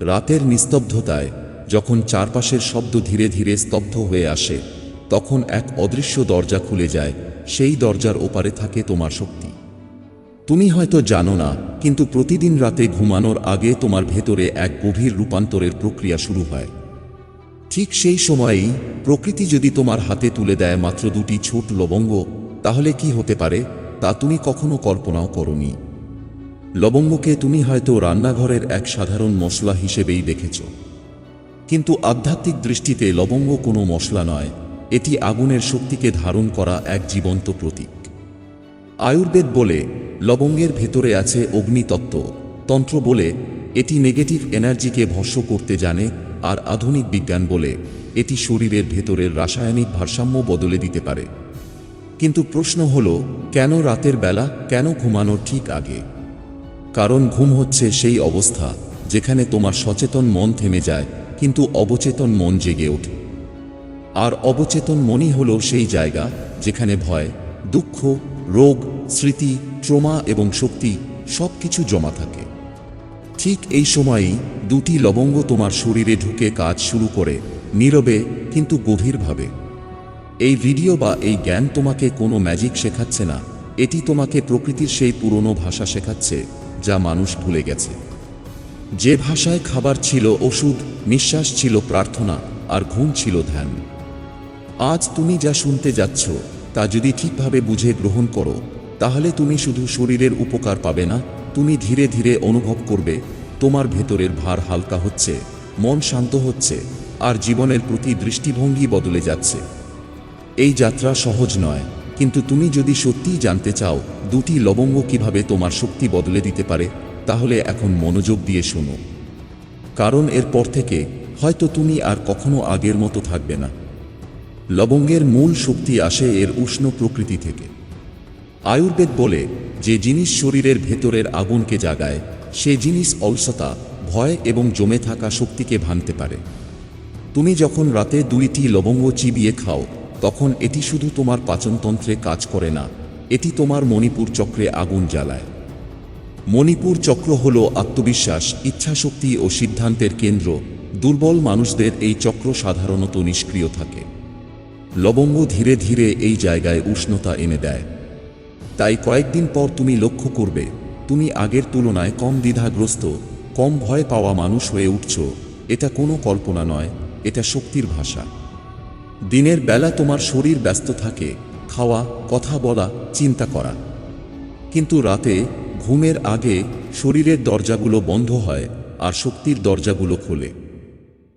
রাতের নিস্তব্ধতায় যখন চারপাশের শব্দ ধীরে ধীরে স্তব্ধ হয়ে আসে, তখন এক অদৃশ্য দরজা খুলে যায়। সেই দরজার ওপারে থাকে তোমার শক্তি। তুমি হয়তো জানো না, কিন্তু প্রতিদিন রাতে ঘুমানোর আগে তোমার ভেতরে এক গভীর রূপান্তরের প্রক্রিয়া শুরু হয়। ঠিক সেই সময়েই প্রকৃতি যদি তোমার হাতে তুলে দেয় মাত্র দুটি ছোট লবঙ্গ, তাহলে কি হতে পারে তা তুমি কখনো কল্পনাও করোনি। লবঙ্গকে তুমি হয়তো রান্নাঘরের এক সাধারণ মশলা হিসেবেই দেখেছ, কিন্তু আধ্যাত্মিক দৃষ্টিতে লবঙ্গ কোনো মশলা নয়, এটি আগুনের শক্তিকে ধারণ করা এক জীবন্ত প্রতীক। আয়ুর্বেদ বলে লবঙ্গের ভেতরে আছে অগ্নিতত্ত্ব, তন্ত্র বলে এটি নেগেটিভ এনার্জিকে ভস্ম করতে জানে, আর আধুনিক বিজ্ঞান বলে এটি শরীরের ভেতরের রাসায়নিক ভারসাম্য বদলে দিতে পারে। কিন্তু প্রশ্ন হলো, কেন রাতের বেলা, কেন ঘুমানোর ঠিক আগে? কারণ ঘুম হচ্ছে সেই অবস্থা যেখানে তোমার সচেতন মন থেমে যায়, কিন্তু অবচেতন মন জেগে ওঠে। আর অবচেতন মনই হলো সেই জায়গা যেখানে ভয়, দুঃখ, রোগ, স্মৃতি, ট্রমা এবং শক্তি সব কিছু জমা থাকে। ঠিক এই সময়েই দুটি লবঙ্গ তোমার শরীরে ঢুকে কাজ শুরু করে, নীরবে কিন্তু গভীরভাবে। এই ভিডিও বা এই জ্ঞান তোমাকে কোনো ম্যাজিক শেখাচ্ছে না, এটি তোমাকে প্রকৃতির সেই পুরনো ভাষা শেখাচ্ছে যা মানুষ ভুলে গেছে। যে ভাষায় খাবার ছিল ওষুধ, নিঃশ্বাস ছিল প্রার্থনা, আর ঘুম ছিল ধ্যান। আজ তুমি যা শুনতে যাচ্ছ তা যদি ঠিকভাবে বুঝে গ্রহণ করো, তাহলে তুমি শুধু শরীরের উপকার পাবে না, তুমি ধীরে ধীরে অনুভব করবে তোমার ভেতরের ভার হালকা হচ্ছে, মন শান্ত হচ্ছে, আর জীবনের প্রতি দৃষ্টিভঙ্গি বদলে যাচ্ছে। এই যাত্রা সহজ নয়, কিন্তু তুমি যদি সত্যিই জানতে চাও দুটি লবঙ্গ কিভাবে তোমার শক্তি বদলে দিতে পারে, তাহলে এখন মনোযোগ দিয়ে শোনো। কারণ এরপর থেকে হয়তো তুমি আর কখনো আগের মতো থাকবে না। লবঙ্গের মূল শক্তি আসে এর উষ্ণ প্রকৃতি থেকে। আয়ুর্বেদ বলে যে জিনিস শরীরের ভেতরের আগুনকে জাগায়, সে জিনিস অলসতা, ভয় এবং জমে থাকা শক্তিকে ভাঙতে পারে। তুমি যখন রাতে দুইটি লবঙ্গ চিবিয়ে খাও, তখন এটি শুধু তোমার পাচনতন্ত্রে কাজ করে না, এটি তোমার মণিপুর চক্রে আগুন জ্বালায়। মণিপুর চক্র হল আত্মবিশ্বাস, ইচ্ছাশক্তি ও সিদ্ধান্তের কেন্দ্র। দুর্বল মানুষদের এই চক্র সাধারণত নিষ্ক্রিয় থাকে। লবঙ্গ ধীরে ধীরে এই জায়গায় উষ্ণতা এনে দেয়। তাই কয়েকদিন পর তুমি লক্ষ্য করবে তুমি আগের তুলনায় কম দ্বিধাগ্রস্ত, কম ভয় পাওয়া মানুষ হয়ে উঠছ। এটা কোনো কল্পনা নয়, এটা শক্তির ভাষা। দিনের বেলা তোমার শরীর ব্যস্ত থাকে, খাওয়া, কথা বলা, চিন্তা করা। কিন্তু রাতে ঘুমের আগে শরীরের দরজাগুলো বন্ধ হয় আর শক্তির দরজাগুলো খোলে।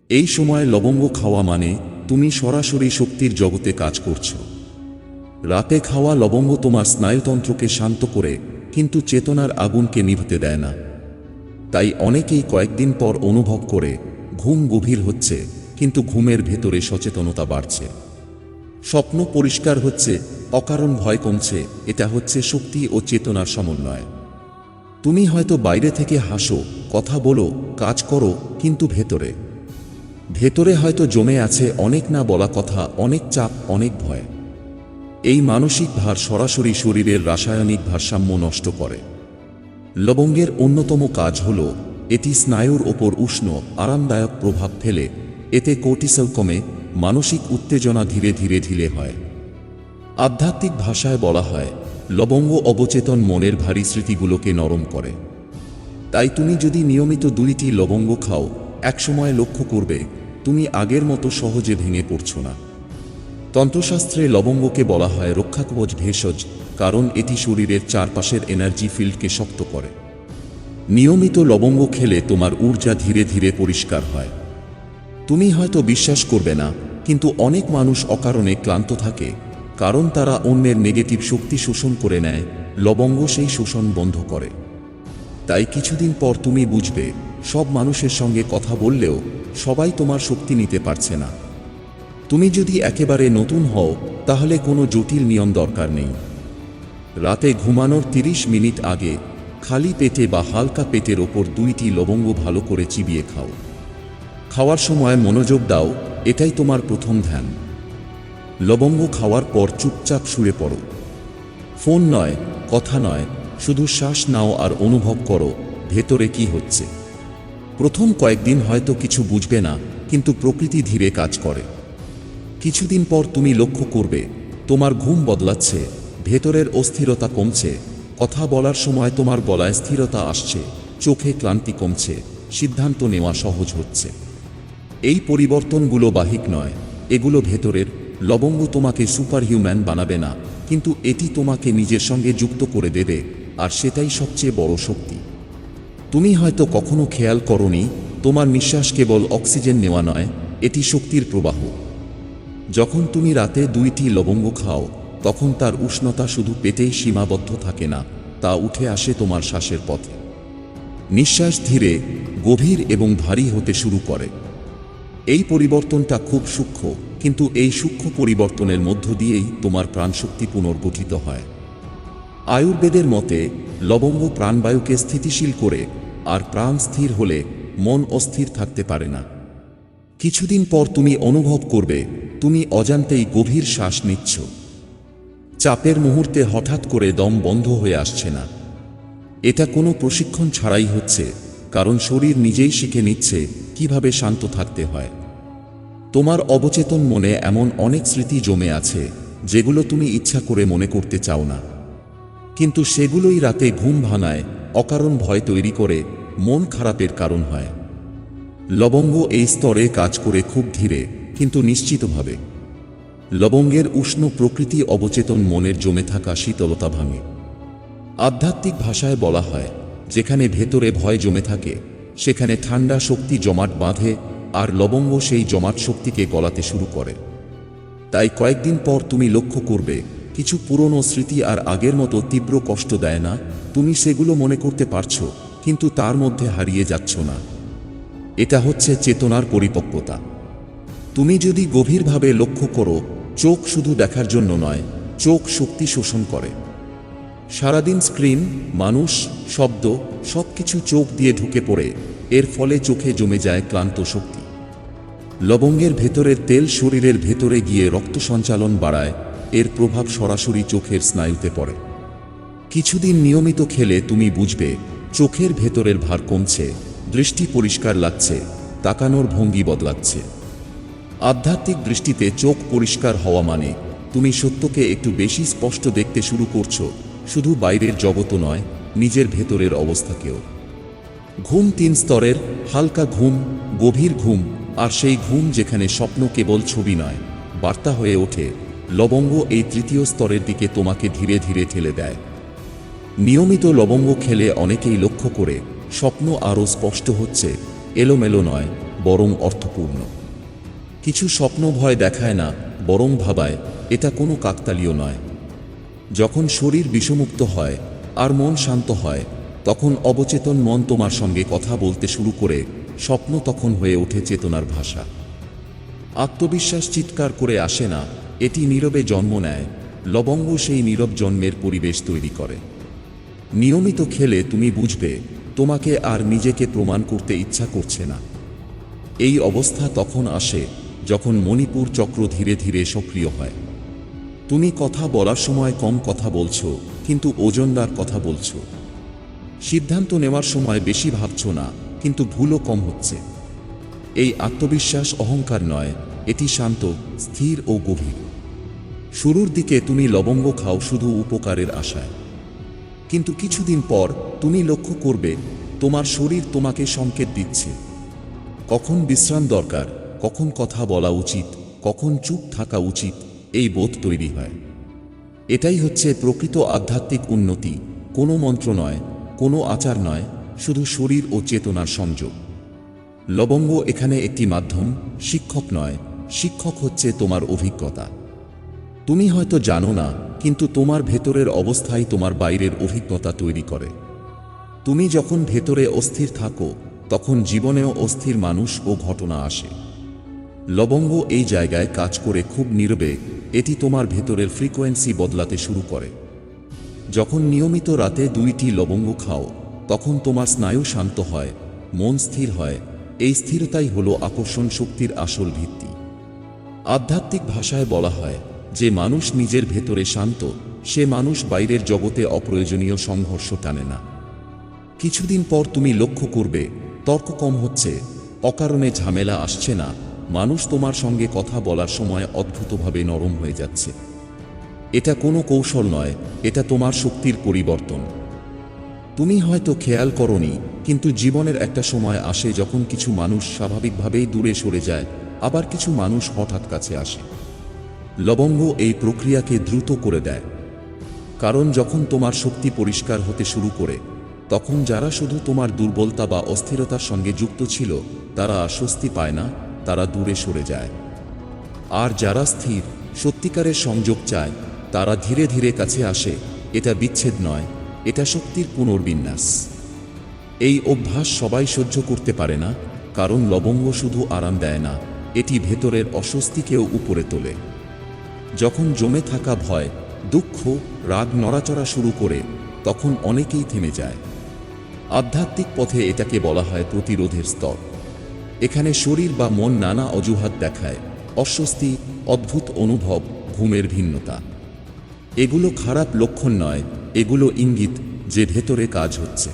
এই সময় লবঙ্গ খাওয়া মানে তুমি সরাসরি শক্তির জগতে কাজ করছো। রাতে খাওয়া লবঙ্গ তোমার স্নায়ুতন্ত্রকে শান্ত করে, কিন্তু চেতনার আগুনকে নিভতে দেয় না। তাই অনেকেই কয়েকদিন পর অনুভব করে ঘুম গভীর হচ্ছে, কিন্তু ঘুমের ভেতরে সচেতনতা বাড়ছে। স্বপ্ন পরিষ্কার হচ্ছে, অকারণ ভয় কমছে। এটা হচ্ছে শক্তি ও চেতনার সমন্বয়। তুমি হয়তো বাইরে থেকে হাসো, কথা বলো, কাজ করো, কিন্তু ভেতরে ভেতরে হয়তো জমে আছে অনেক না বলা কথা, অনেক চাপ, অনেক ভয়। এই মানসিক ভার সরাসরি শরীরের রাসায়নিক ভারসাম্য নষ্ট করে। লবঙ্গের অন্যতম কাজ হল এটি স্নায়ুর ওপর উষ্ণ, আরামদায়ক প্রভাব ফেলে। এতে কর্টিসল কমে, মানসিক উত্তেজনা ধীরে ধীরে ঢিলে হয়। আধ্যাত্মিক ভাষায় বলা হয় লবঙ্গ অবচেতন মনের ভারী স্মৃতিগুলোকে নরম করে। তাই তুমি যদি নিয়মিত দুইটি লবঙ্গ খাও, একসময় লক্ষ্য করবে তুমি আগের মতো সহজে ভেঙে পড়ছো না। তন্ত্রশাস্ত্রে লবঙ্গকে বলা হয় রক্ষাকবচ ভেষজ, কারণ এটি শরীরের চারপাশের এনার্জি ফিল্ডকে শক্ত করে। নিয়মিত লবঙ্গ খেলে তোমার ঊর্জা ধীরে ধীরে পরিষ্কার হয়। তুমি হয়তো বিশ্বাস করবে না, কিন্তু অনেক মানুষ অকারণে ক্লান্ত থাকে, কারণ তারা অন্যের নেগেটিভ শক্তি শোষণ করে নেয়। লবঙ্গ সেই শোষণ বন্ধ করে। তাই কিছুদিন পর তুমি বুঝবে সব মানুষের সঙ্গে কথা বললেও সবাই তোমার শক্তি নিতে পারছে না। তুমি যদি একেবারে নতুন হও, তাহলে কোনো জটিল নিয়ম দরকার নেই। রাতে ঘুমানোর 30 মিনিট আগে খালি পেটে বা হালকা পেটের ওপর দুইটি লবঙ্গ ভালো করে চিবিয়ে খাও। খাওয়ার সময় মনোযোগ দাও, এটাই তোমার প্রথম ধ্যান। লবঙ্গ খাওয়ার পর চুপচাপ শুয়ে পড়ো। ফোন নয়, কথা নয়, শুধু শ্বাস নাও আর অনুভব করো ভেতরে কি হচ্ছে। প্রথম কয়েকদিন হয়তো কিছু বুঝবে না, কিন্তু প্রকৃতি ধীরে কাজ করে। কিছুদিন পর তুমি লক্ষ্য করবে তোমার ঘুম বদলাচ্ছে, ভেতরের অস্থিরতা কমছে, কথা বলার সময় তোমার গলায় স্থিরতা আসছে, চোখে ক্লান্তি কমছে, সিদ্ধান্ত নেওয়া সহজ হচ্ছে। এই পরিবর্তনগুলো বাহ্যিক নয়, এগুলো ভেতরের। লবঙ্গ তোমাকে সুপারহিউম্যান বানাবে না, কিন্তু এটি তোমাকে নিজের সঙ্গে যুক্ত করে দেবে, আর সেটাই সবচেয়ে বড় শক্তি। তুমি হয়তো কখনো খেয়াল করনি, তোমার নিঃশ্বাস কেবল অক্সিজেন নেওয়া নয়, এটি শক্তির প্রবাহ। যখন তুমি রাতে 2টি লবঙ্গ খাও, তখন তার উষ্ণতা শুধু পেটেই সীমাবদ্ধ থাকে না, তা উঠে আসে তোমার শ্বাসের পথে। নিঃশ্বাস ধীরে, গভীর এবং ভারী হতে শুরু করে। এই পরিবর্তনটা খুব সূক্ষ্ম, কিন্তু এই সূক্ষ্ম পরিবর্তনের মধ্য দিয়েই তোমার প্রাণশক্তি পুনর্গঠিত হয়। আয়ুর্বেদের মতে লবঙ্গ প্রাণবায়ুকে স্থিতিশীল করে, আর প্রাণ স্থির হলে মন অস্থির থাকতে পারে না। কিছুদিন পর তুমি অনুভব করবে তুমি অজান্তেই গভীর শ্বাস নিচ্ছ। চাপের মুহূর্তে হঠাৎ করে দম বন্ধ হয়ে আসছে না। এটা কোনো প্রশিক্ষণ ছাড়াই হচ্ছে, কারণ শরীর নিজেই শিখে নিচ্ছে কিভাবে শান্ত থাকতে হয়। তোমার অবচেতন মনে এমন অনেক স্মৃতি জমে আছে যেগুলো তুমি ইচ্ছা করে মনে করতে চাও না, কিন্তু সেগুলোই রাতে ঘুম ভাঙায়, অকারণ ভয় তৈরি করে, মন খারাপের কারণ হয়। লবঙ্গ এই স্তরে কাজ করে খুব ধীরে কিন্তু নিশ্চিতভাবে। লবঙ্গের উষ্ণ প্রকৃতি অবচেতন মনের জমে থাকা শীতলতা ভাঙে। আধ্যাত্মিক ভাষায় বলা হয়, যেখানে ভেতরে ভয় জমে থাকে সেখানে ঠান্ডা শক্তি জমাট বাঁধে, আর লবঙ্গ সেই জমাট শক্তিকে গলাতে শুরু করে। তাই কয়েকদিন পর তুমি লক্ষ্য করবে কিছু পুরনো স্মৃতি আর আগের মতো তীব্র কষ্ট দেয় না। তুমি সেগুলো মনে করতে পারছো, কিন্তু তার মধ্যে হারিয়ে যাচ্ছ না। এটা হচ্ছে চেতনার পরিপক্কতা। তুমি যদি গভীরভাবে লক্ষ্য করো, চোখ শুধু দেখার জন্য নয়, চোখ শক্তি শোষণ করে। সারাদিন স্ক্রিন, মানুষ, শব্দ সবকিছু চোখ দিয়ে ঢুকে পড়ে, এর ফলে চোখে জমে যায় ক্লান্ত শক্তি। লবঙ্গের ভেতরের তেল শরীরের ভেতরে গিয়ে রক্ত সঞ্চালন বাড়ায়, এর প্রভাব সরাসরি চোখের স্নায়ুতে পড়ে। কিছুদিন নিয়মিত খেলে তুমি বুঝবে চোখের ভেতরের ভার কমছে, দৃষ্টি পরিষ্কার লাগছে, তাকানোর ভঙ্গি বদলাচ্ছে। আধ্যাত্মিক দৃষ্টিতে চোখ পরিষ্কার হওয়া মানে তুমি সত্যকে একটু বেশি স্পষ্ট দেখতে শুরু করছো, শুধু বাইরের জগৎ নয়, নিজের ভেতরের অবস্থাকেও। ঘুম 3 স্তরের, হালকা ঘুম, গভীর ঘুম, আর সেই ঘুম যেখানে স্বপ্ন কেবল ছবি নয়, বার্তা হয়ে ওঠে। লবঙ্গ এই 3য় স্তরের দিকে তোমাকে ধীরে ধীরে ঠেলে দেয়। নিয়মিত লবঙ্গ খেলে অনেকেই লক্ষ্য করে স্বপ্ন আরও স্পষ্ট হচ্ছে, এলোমেলো নয়, বরং অর্থপূর্ণ। কিছু স্বপ্ন ভয় দেখায় না, বরং ভাবায় এটা কোনো কাকতালীয় নয়। যখন শরীর বিষমুক্ত হয় আর মন শান্ত হয়, তখন অবচেতন মন তোমার সঙ্গে কথা বলতে শুরু করে। স্বপ্ন তখন হয়ে ওঠে চেতনার ভাষা। আত্মবিশ্বাস চিৎকার করে আসে না, এটি নীরবে জন্ম নেয়। লবঙ্গ সেই নীরব জন্মের পরিবেশ তৈরি করে। নিয়মিত খেলে তুমি বুঝবে তোমাকে আর নিজেকে প্রমাণ করতে ইচ্ছা করছে না। এই অবস্থা তখন আসে যখন মণিপুর চক্র ধীরে ধীরে সক্রিয় হয়। তুমি কথা বলার সময় কম কথা বলছো, কিন্তু ওজনদার কথা বলছো। সিদ্ধান্ত নেওয়ার সময় বেশি ভাবছো না, কিন্তু ভুলও কম হচ্ছে। এই আত্মবিশ্বাস অহংকার নয়, এটি শান্ত, স্থির ও গভীর। শুরুর দিকে তুমি লবঙ্গ খাও শুধু উপকারের আশায়, কিন্তু কিছুদিন পর তুমি লক্ষ্য করবে তোমার শরীর তোমাকে সংকেত দিচ্ছে। কখন বিশ্রাম দরকার, কখন কথা বলা উচিত, কখন চুপ থাকা উচিত, এই বোধ তৈরি হয়। এটাই হচ্ছে প্রকৃত আধ্যাত্মিক উন্নতি। কোনো মন্ত্র নয়, কোনো আচার নয়, শুধু শরীর ও চেতনার সংযোগ। লবঙ্গ এখানে একটি মাধ্যম, শিক্ষক নয়। শিক্ষক হচ্ছে তোমার অভিজ্ঞতা। তুমি হয়তো জানো না, কিন্তু তোমার ভেতরের অবস্থাই তোমার বাইরের অভিজ্ঞতা তৈরি করে। তুমি যখন ভেতরে অস্থির থাকো, তখন জীবনেও অস্থির মানুষ ও ঘটনা আসে। লবঙ্গ এই জায়গায় কাজ করে খুব নীরবে। এটি তোমার ভেতরের ফ্রিকোয়েন্সি বদলাতে শুরু করে। যখন নিয়মিত রাতে 2টি লবঙ্গ খাও, তখন তোমার স্নায়ু শান্ত হয়, মন স্থির হয়। এই স্থিরতাই হলো আকর্ষণ শক্তির আসল ভিত্তি। আধ্যাত্মিক ভাষায় বলা হয়, যে মানুষ নিজের ভেতরে শান্ত, সে মানুষ বাইরের জগতে অপ্রয়োজনীয় সংঘর্ষ টানে না। কিছুদিন পর তুমি লক্ষ্য করবে তর্ক কম হচ্ছে, অকারণে ঝামেলা আসছে না, মানুষ তোমার সঙ্গে কথা বলার সময় অদ্ভুতভাবে নরম হয়ে যাচ্ছে। এটা কোনো কৌশল নয়, এটা তোমার শক্তির পরিবর্তন। তুমি হয়তো খেয়াল করনি, কিন্তু জীবনের একটা সময় আসে যখন কিছু মানুষ স্বাভাবিকভাবেই দূরে সরে যায়, আবার কিছু মানুষ হঠাৎ কাছে আসে। লবঙ্গ এই প্রক্রিয়াকে দ্রুত করে দেয়। কারণ যখন তোমার শক্তি পরিষ্কার হতে শুরু করে, তখন যারা শুধু তোমার দুর্বলতা বা অস্থিরতার সঙ্গে যুক্ত ছিল তারা স্বস্তি পায় না, তারা দূরে সরে যায়। আর যারা স্থির, সত্যিকারের সংযোগ চায়, তারা ধীরে ধীরে কাছে আসে। এটা বিচ্ছেদ নয়, এটা শক্তির পুনর্বিন্যাস। এই অভ্যাস সবাই সহ্য করতে পারে না, কারণ লবঙ্গ শুধু আরাম দেয় না, এটি ভেতরের অস্বস্তিকেও উপরে তোলে। যখন জমে থাকা ভয়, দুঃখ, রাগ নড়াচড়া শুরু করে, তখন অনেকেই থেমে যায়। আধ্যাত্মিক পথে এটাকে বলা হয় প্রতিরোধের স্তর। এখানে শরীর বা মন নানা অজুহাত দেখায়, অস্বস্তি, অদ্ভুত অনুভব, ঘুমের ভিন্নতা। এগুলো খারাপ লক্ষণ নয়, এগুলো ইঙ্গিত যে ভেতরে কাজ হচ্ছে।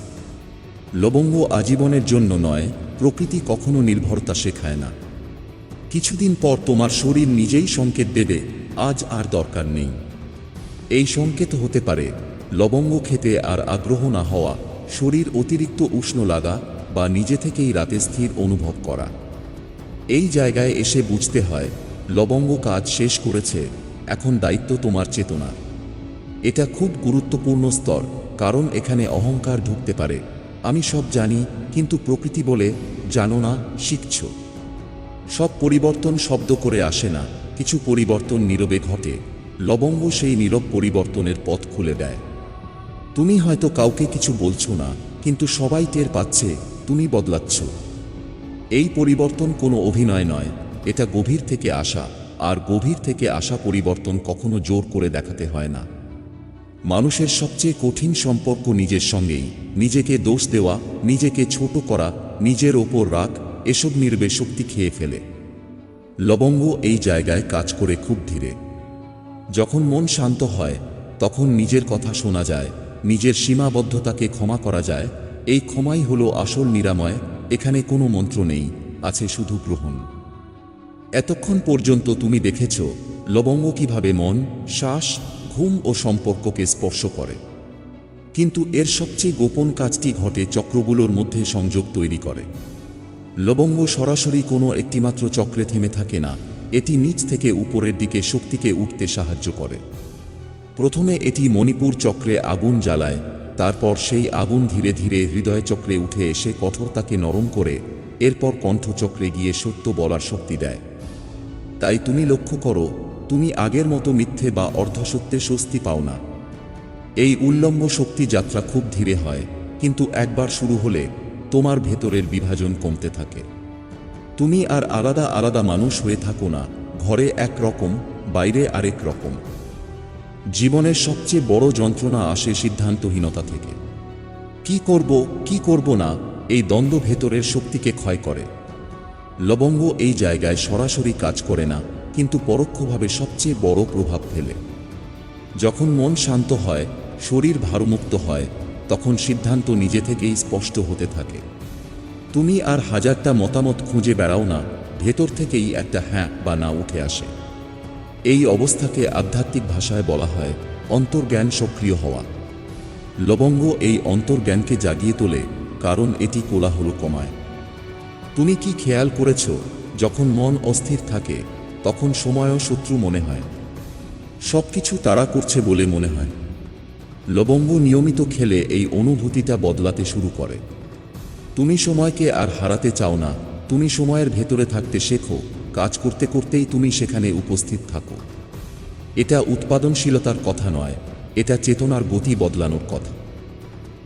লবঙ্গ আজীবনের জন্য নয়, প্রকৃতি কখনো নির্ভরতা শেখায় না। কিছুদিন পর তোমার শরীর নিজেই সংকেত দেবে, আজ আর দরকার নেই। এই সংকেত হতে পারে লবঙ্গ খেতে আর আগ্রহ না হওয়া, শরীর অতিরিক্ত উষ্ণ লাগা, বা নিজে থেকেই রাতে স্থির অনুভব করা। এই জায়গায় এসে বুঝতে হয় লবঙ্গ কাজ শেষ করেছে, এখন দায়িত্ব তোমার চেতনার। এটা খুব গুরুত্বপূর্ণ স্তর, কারণ এখানে অহংকার ঢুকতে পারে। আমি সব জানি, কিন্তু প্রকৃতি বলে, জানো না, শিখছ। সব পরিবর্তন শব্দ করে আসে না, কিছু পরিবর্তন নীরবে ঘটে। লবঙ্গ সেই নীরব পরিবর্তনের পথ খুলে দেয়। তুমি হয়তো কাউকে কিছু বলছো না, কিন্তু সবাই টের পাচ্ছে তুমি বদলাচ্ছ। এই পরিবর্তন কোনো অভিনয় নয়, এটা গভীর থেকে আসা, আর গভীর থেকে আসা পরিবর্তন কখনো জোর করে দেখাতে হয় না। মানুষের সবচেয়ে কঠিন সম্পর্ক নিজের সঙ্গেই। নিজেকে দোষ দেওয়া, নিজেকে ছোট করা, নিজের ওপর রাগ, এসব নীরবে শক্তি খেয়ে ফেলে। লবঙ্গ এই জায়গায় কাজ করে খুব ধীরে। যখন মন শান্ত হয়, তখন নিজের কথা শোনা যায়, নিজের সীমাবদ্ধতাকে ক্ষমা করা যায়। এই ক্ষমাই হলো আসল নিরাময়। এখানে কোনো মন্ত্র নেই, আছে শুধু গ্রহণ। এতক্ষণ পর্যন্ত তুমি দেখেছ লবঙ্গ কিভাবে মন, শ্বাস, ঘুম ও সম্পর্ককে স্পর্শ করে। কিন্তু এর সবচেয়ে গোপন কাজটি ঘটে চক্রগুলোর মধ্যে সংযোগ তৈরি করে। লবঙ্গ সরাসরি কোনো একটিমাত্র চক্রে থেমে থাকে না, এটি নিচ থেকে উপরের দিকে শক্তিকে উঠতে সাহায্য করে। প্রথমে এটি মণিপুর চক্রে আগুন জ্বালায়, তারপর সেই আগুন ধীরে ধীরে হৃদয় চক্রে উঠে এসে কঠোরতাকে নরম করে, এরপর কণ্ঠচক্রে গিয়ে সত্য বলার শক্তি দেয়। তাই তুমি লক্ষ্য করো, তুমি আগের মতো মিথ্যে বা অর্ধসত্যে স্বস্তি পাও না। এই উল্লম্ব শক্তি যাত্রা খুব ধীরে হয়, কিন্তু একবার শুরু হলে তোমার ভেতরের বিভাজন কমতে থাকে। তুমি আর আলাদা আলাদা মানুষ হয়ে থাকো না, ঘরে এক রকম, বাইরে আরেক রকম। জীবনের সবচেয়ে বড় যন্ত্রণা আসে সিদ্ধান্তহীনতা থেকে। কি করব না, এই দ্বন্দ্ব ভেতরের শক্তিকে ক্ষয় করে। লবঙ্গ এই জায়গায় সরাসরি কাজ করে না, কিন্তু পরোক্ষভাবে সবচেয়ে বড় প্রভাব ফেলে। যখন মন শান্ত হয়, শরীর ভারমুক্ত হয়, তখন সিদ্ধান্ত নিজে থেকেই স্পষ্ট হতে থাকে। তুমি আর হাজারটা মতামত খুঁজে বেড়াও না, ভেতর থেকেই একটা হ্যাঁ বা না উঠে আসে। এই অবস্থাকে আধ্যাত্মিক ভাষায় বলা হয় অন্তর্জ্ঞান সক্রিয় হওয়া। লবঙ্গ এই অন্তর্জ্ঞানকে জাগিয়ে তোলে, কারণ এটি কোলাহল কমায়। তুমি কি খেয়াল করেছ, যখন মন অস্থির থাকে, তখন সময়ও শত্রু মনে হয়, সবকিছু তাড়া করছে বলে মনে হয়। লবঙ্গ নিয়মিত খেলে এই অনুভূতিটা বদলাতে শুরু করে। তুমি সময়কে আর হারাতে চাও না, তুমি সময়ের ভেতরে থাকতে শেখো, কাজ করতে করতেই তুমি সেখানে উপস্থিত থাকো। এটা উৎপাদনশীলতার কথা নয়, এটা চেতনার গতি বদলানোর কথা।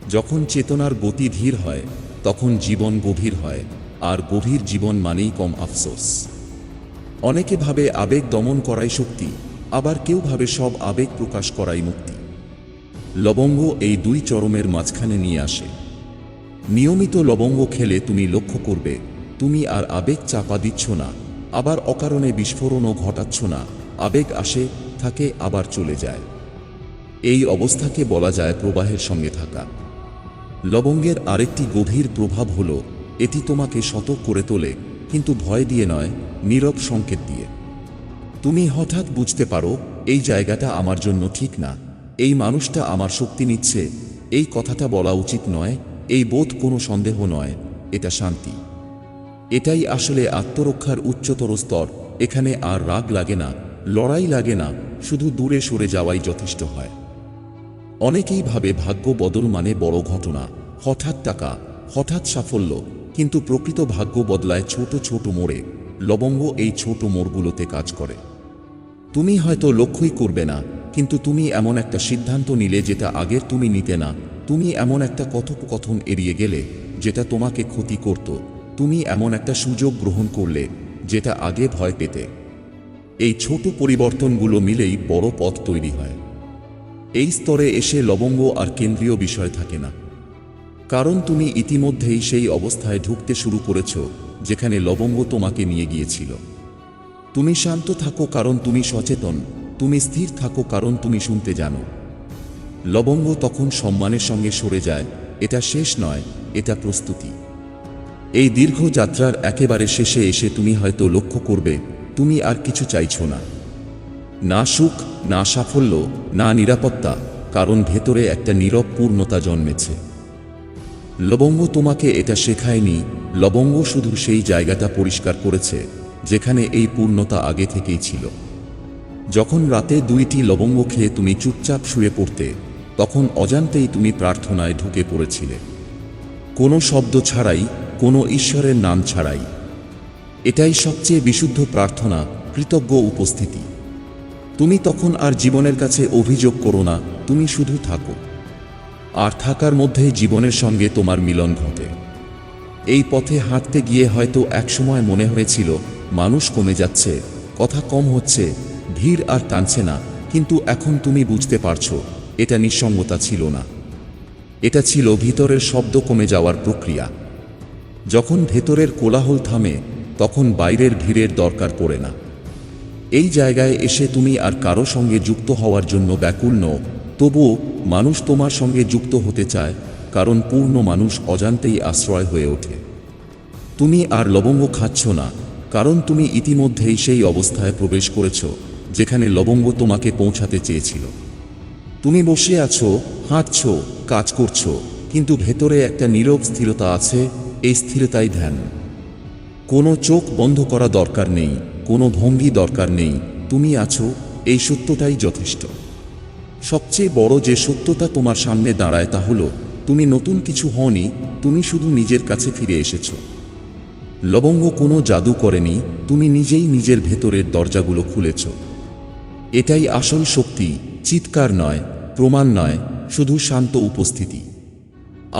যখন চেতনার গতি ধীর হয়, তখন জীবন গভীর হয়, আর গভীর জীবন মানেই কম আফসোস। অনেকে ভাবে আবেগ দমন করাই শক্তি, আবার কেউ ভাবে সব আবেগ প্রকাশ করাই মুক্তি। লবঙ্গ এই দুই চরমের মাঝখানে নিয়ে আসে। নিয়মিত লবঙ্গ খেলে তুমি লক্ষ্য করবে, তুমি আর আবেগ চাপা দিচ্ছ না, আবার অকারণে বিস্ফোরণও ঘটাচ্ছ না। আবেগ আসে, থাকে, আবার চলে যায়। এই অবস্থাকে বলা যায় প্রবাহের সঙ্গে থাকা। লবঙ্গের আরেকটি গভীর প্রভাব হল এটি তোমাকে সতর্ক করে তোলে, কিন্তু ভয় দিয়ে নয়, নীরব সংকেত দিয়ে। তুমি হঠাৎ বুঝতে পারো, এই জায়গাটা আমার জন্য ঠিক না, এই মানুষটা আমার শক্তি নিচ্ছে, এই কথাটা বলা উচিত নয়। এই বোধ কোনো সন্দেহ নয়, এটা শান্তি। এটাই আসলে আত্মরক্ষার উচ্চতর স্তর। এখানে আর রাগ লাগে না, লড়াই লাগে না, শুধু দূরে সরে যাওয়াই যথেষ্ট হয়। অনেকেই ভাবে ভাগ্য বদল মানে বড় ঘটনা, হঠাৎ টাকা, হঠাৎ সাফল্য, কিন্তু প্রকৃত ভাগ্য বদলায় ছোট ছোট মোড়ে। লবঙ্গ এই ছোট মোড়গুলোতে কাজ করে। তুমি হয়তো লক্ষ্যই করবে না, কিন্তু তুমি এমন একটা সিদ্ধান্ত নিলে যেটা আগের তুমি নিতে না। তুমি এমন একটা কথোপকথন এড়িয়ে গেলে যেটা তোমাকে ক্ষতি করত। তুমি এমন একটা সুযোগ গ্রহণ করলে যেটা আগে ভয় পেতে। এই ছোট পরিবর্তনগুলো মিলেই বড় পথ তৈরি হয়। এই স্তরে এসে লবঙ্গ আর কেন্দ্রীয় বিষয় থাকে না, কারণ তুমি ইতিমধ্যেই সেই অবস্থায় ঢুকতে শুরু করেছ যেখানে লবঙ্গ তোমাকে নিয়ে গিয়েছিল। তুমি শান্ত থাকো কারণ তুমি সচেতন, তুমি স্থির থাকো কারণ তুমি শুনতে জানো। লবঙ্গ তখন সম্মানের সঙ্গে সরে যায়। এটা শেষ নয়, এটা প্রস্তুতি। এই দীর্ঘ যাত্রার একেবারে শেষে এসে তুমি হয়তো লক্ষ্য করবে তুমি আর কিছু চাইছো না, না সুখ, না সাফল্য, না নিরাপত্তা, কারণ ভেতরে একটা নীরব পূর্ণতা জন্মেছে। লবঙ্গ তোমাকে এটা শেখায়নি, লবঙ্গ শুধু সেই জায়গাটা পরিষ্কার করেছে যেখানে এই পূর্ণতা আগে থেকেই ছিল। যখন রাতে 2টি লবঙ্গ খেয়ে তুমি চুপচাপ শুয়ে পড়তে, তখন অজান্তেই তুমি প্রার্থনায় ঢুকে পড়েছিলে। কোনো শব্দ ছাড়াই, কোনো ঈশ্বরের নাম ছাড়াই। এটাই সবচেয়ে বিশুদ্ধ প্রার্থনা, কৃতজ্ঞ উপস্থিতি। তুমি তখন আর জীবনের কাছে অভিযোগ করো না, তুমি শুধু থাকো। আর থাকার মধ্যেই জীবনের সঙ্গে তোমার মিলন ঘটে। এই পথে হাঁটতে গিয়ে হয়তো একসময় মনে হয়েছিল মানুষ কমে যাচ্ছে, কথা কম হচ্ছে, ভিড় আর টানছে না, কিন্তু এখন তুমি বুঝতে পারছো এটা নিঃসঙ্গতা ছিল না, এটা ছিল ভিতরের শব্দ কমে যাওয়ার প্রক্রিয়া। যখন ভেতরের কোলাহল থামে, তখন বাইরের ভিড়ের দরকার পড়ে না। এই জায়গায় এসে তুমি আর কারো সঙ্গে যুক্ত হওয়ার জন্য ব্যাকুল নও, তবুও মানুষ তোমার সঙ্গে যুক্ত হতে চায়, কারণ পূর্ণ মানুষ অজান্তেই আশ্রয় হয়ে ওঠে। তুমি আর লবঙ্গ খাচ্ছ না, কারণ তুমি ইতিমধ্যেই সেই অবস্থায় প্রবেশ করেছ যেখানে লবঙ্গ তোমাকে পৌঁছাতে চেয়েছিল। তুমি বসে আছো, হাঁটছো, কাজ করছো, কিন্তু ভেতরে একটা নীরব স্থিরতা আছে। এই স্থিরতাই ধ্যান। কোনো চোখ বন্ধ করা দরকার নেই, কোনো ভঙ্গি দরকার নেই, তুমি আছো, এই সত্যটাই যথেষ্ট। সবচেয়ে বড় যে সত্যতা তোমার সামনে দাঁড়ায় তা হলো তুমি নতুন কিছু হওনি, তুমি শুধু নিজের কাছে ফিরে এসেছ। লবঙ্গ কোনো জাদু করেনি, তুমি নিজেই নিজের ভেতরের দরজাগুলো খুলেছ। এটাই আসল শক্তি, চিৎকার নয়, প্রমাণ নয়, শুধু শান্ত উপস্থিতি।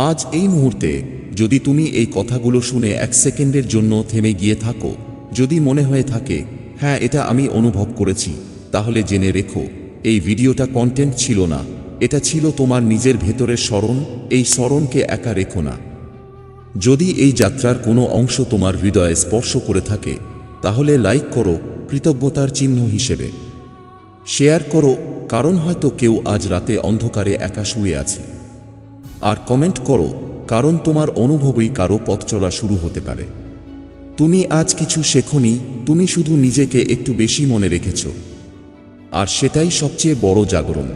আজ এই মুহূর্তে যদি তুমি এই কথাগুলো শুনে 1 সেকেন্ডের জন্য থেমে গিয়ে থাকো, যদি মনে হয়ে থাকে হ্যাঁ এটা আমি অনুভব করেছি, তাহলে জেনে রেখো এই ভিডিওটা কন্টেন্ট ছিল না, এটা ছিল তোমার নিজের ভেতরের স্মরণ। এই স্মরণকে একা রেখো না। যদি এই যাত্রার কোনো অংশ তোমার হৃদয়ে স্পর্শ করে থাকে, তাহলে লাইক করো কৃতজ্ঞতার চিহ্ন হিসেবে। শেয়ার করো, কারণ হয়তো কেউ আজ রাতে অন্ধকারে একা শুয়ে আছে। আর কমেন্ট করো, কারণ তোমার অনুভবই কারো পথ চলা শুরু হতে পারে। তুমি আজ কিছু শেখোনি, তুমি শুধু নিজেকে একটু বেশি মনে রেখেছ। আর সেটাই সবচেয়ে বড় জাগরণ।